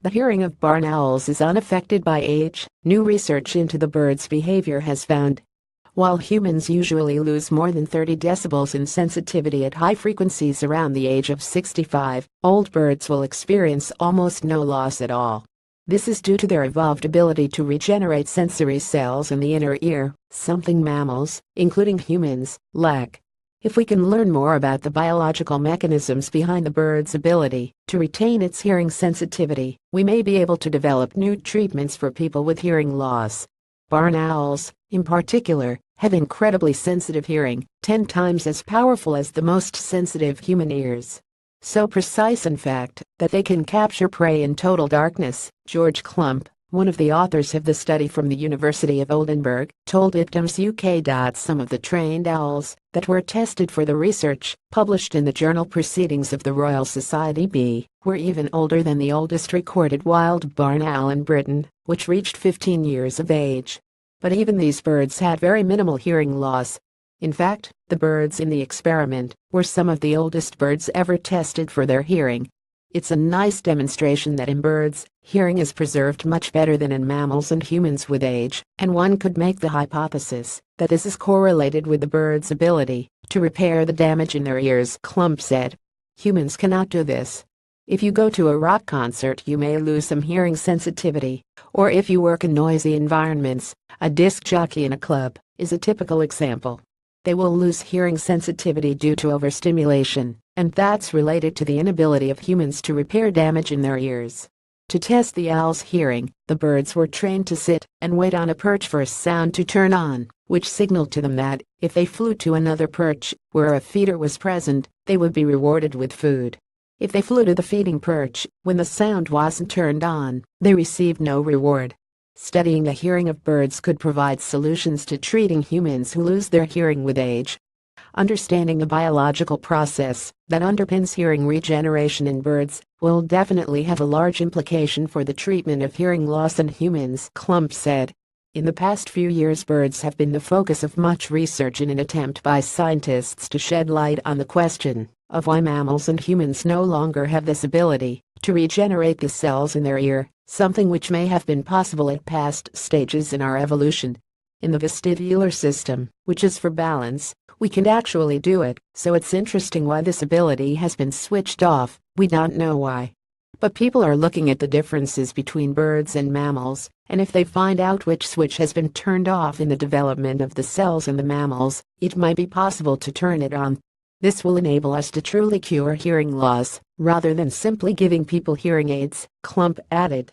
The hearing of barn owls is unaffected by age, new research into the bird's behavior has found. While humans usually lose more than 30 decibels in sensitivity at high frequencies around the age of 65, old birds will experience almost no loss at all. This is due to their evolved ability to regenerate sensory cells in the inner ear, something mammals, including humans, lack. If we can learn more about the biological mechanisms behind the bird's ability to retain its hearing sensitivity, we may be able to develop new treatments for people with hearing loss. Barn owls, in particular, have incredibly sensitive hearing, 10 times as powerful as the most sensitive human ears. So precise, in fact, that they can capture prey in total darkness. George Klump, one of the authors of the study from the University of Oldenburg, told Items UK. Some of the trained owls that were tested for the research, published in the journal Proceedings of the Royal Society B, were even older than the oldest recorded wild barn owl in Britain, which reached 15 years of age. But even these birds had very minimal hearing loss. In fact, the birds in the experiment were some of the oldest birds ever tested for their hearing. It's a nice demonstration that in birds, hearing is preserved much better than in mammals and humans with age, and one could make the hypothesis that this is correlated with the bird's ability to repair the damage in their ears, Klump said. Humans cannot do this. If you go to a rock concert, you may lose some hearing sensitivity, or if you work in noisy environments, a disc jockey in a club is a typical example. They will lose hearing sensitivity due to overstimulation, and that's related to the inability of humans to repair damage in their ears. To test the owl's hearing, the birds were trained to sit and wait on a perch for a sound to turn on, which signaled to them that, if they flew to another perch, where a feeder was present, they would be rewarded with food. If they flew to the feeding perch, when the sound wasn't turned on, they received no reward. Studying the hearing of birds could provide solutions to treating humans who lose their hearing with age. Understanding the biological process that underpins hearing regeneration in birds will definitely have a large implication for the treatment of hearing loss in humans, Klump said. In the past few years, birds have been the focus of much research in an attempt by scientists to shed light on the question of why mammals and humans no longer have this ability to regenerate the cells in their ear, something which may have been possible at past stages in our evolution. In the vestibular system, which is for balance, we can actually do it, so it's interesting why this ability has been switched off. We don't know why. But people are looking at the differences between birds and mammals, and if they find out which switch has been turned off in the development of the cells in the mammals, it might be possible to turn it on. This will enable us to truly cure hearing loss, rather than simply giving people hearing aids, Klump added.